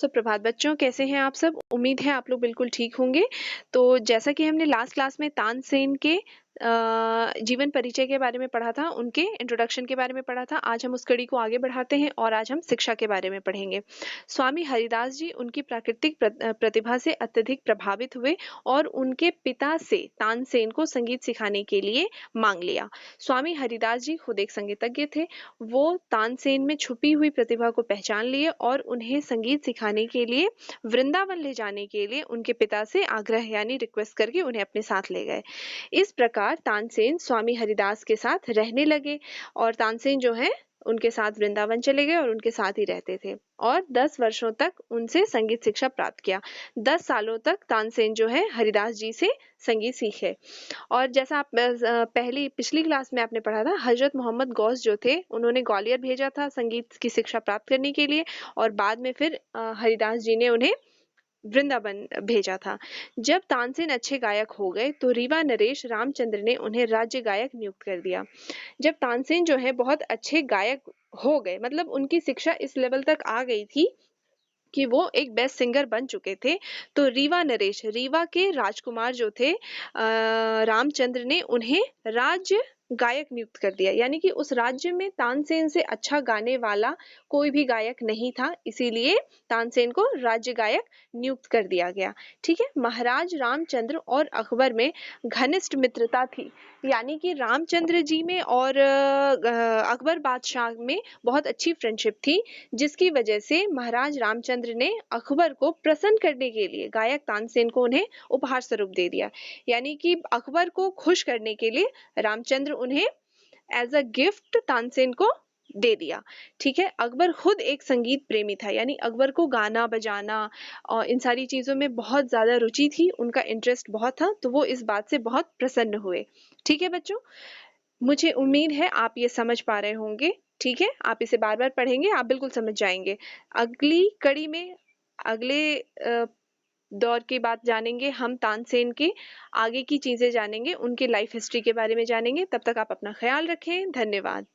सुप्रभात बच्चों, कैसे हैं आप सब? उम्मीद है आप लोग बिल्कुल ठीक होंगे। तो जैसा कि हमने लास्ट क्लास में तानसेन के जीवन परिचय के बारे में पढ़ा था, उनके इंट्रोडक्शन के बारे में पढ़ा था। आज हम उस कड़ी को आगे बढ़ाते हैं और आज हम शिक्षा के बारे में पढ़ेंगे। स्वामी हरिदास जी उनकी प्राकृतिक प्रतिभा से अत्यधिक प्रभावित हुए और उनके पिता से तानसेन को संगीत सिखाने के लिए मांग लिया। स्वामी हरिदास जी खुद एक संगीतज्ञ थे। वो तानसेन में छुपी हुई प्रतिभा को पहचान लिए और उन्हें संगीत सिखाने के लिए वृंदावन ले जाने के लिए उनके पिता से आग्रह यानी रिक्वेस्ट करके उन्हें अपने साथ ले गए। इस प्रकार तानसेन स्वामी हरिदास के साथ रहने लगे और तानसेन जो है उनके साथ वृंदावन चले गए और उनके साथ ही रहते थे और 10 वर्षों तक उनसे संगीत शिक्षा प्राप्त किया। 10 सालों तक तानसेन जो है हरिदास जी से संगीत सीखे। और जैसा आप पिछली क्लास में आपने पढ़ा था, हजरत मोहम्मद गौस जो थे उन्होंने ग्वालियर भेजा था संगीत की शिक्षा प्राप्त करने के लिए और बाद में फिर हरिदास जी ने उन्हें वृंदावन भेजा था। जब तानसेन अच्छे गायक हो गए तो रीवा नरेश रामचंद्र ने उन्हें राज्य गायक नियुक्त कर दिया। जब तानसेन जो है बहुत अच्छे गायक हो गए, मतलब उनकी शिक्षा इस लेवल तक आ गई थी कि वो एक बेस्ट सिंगर बन चुके थे, तो रीवा के राजकुमार जो थे रामचंद्र ने उन्हें राज्य गायक नियुक्त कर दिया। यानी कि उस राज्य में तानसेन से अच्छा गाने वाला कोई भी गायक नहीं था, इसीलिए तानसेन को राज्य गायक नियुक्त कर दिया गया। ठीक है। महाराज रामचंद्र और अकबर में घनिष्ठ मित्रता थी, यानी कि रामचंद्र जी में और अकबर बादशाह में बहुत अच्छी फ्रेंडशिप थी, जिसकी वजह से महाराज रामचंद्र ने अकबर को प्रसन्न करने के लिए गायक तानसेन को उन्हें उपहार स्वरूप दे दिया। यानी कि अकबर को खुश करने के लिए रामचंद्र उन्हें एज अ गिफ्ट तानसेन को दे दिया। ठीक है। अकबर खुद एक संगीत प्रेमी था, यानी अकबर को गाना बजाना और इन सारी चीजों में बहुत ज्यादा रुचि थी, उनका इंटरेस्ट बहुत था, तो वो इस बात से बहुत प्रसन्न हुए। ठीक है बच्चों, मुझे उम्मीद है आप ये समझ पा रहे होंगे। ठीक है, आप इसे बार बार पढ़ेंगे, आप बिल्कुल समझ जाएंगे। अगली कड़ी में अगले दौर की बात जानेंगे हम, तानसेन के आगे की चीजें जानेंगे, उनकी लाइफ हिस्ट्री के बारे में जानेंगे। तब तक आप अपना ख्याल रखें। धन्यवाद।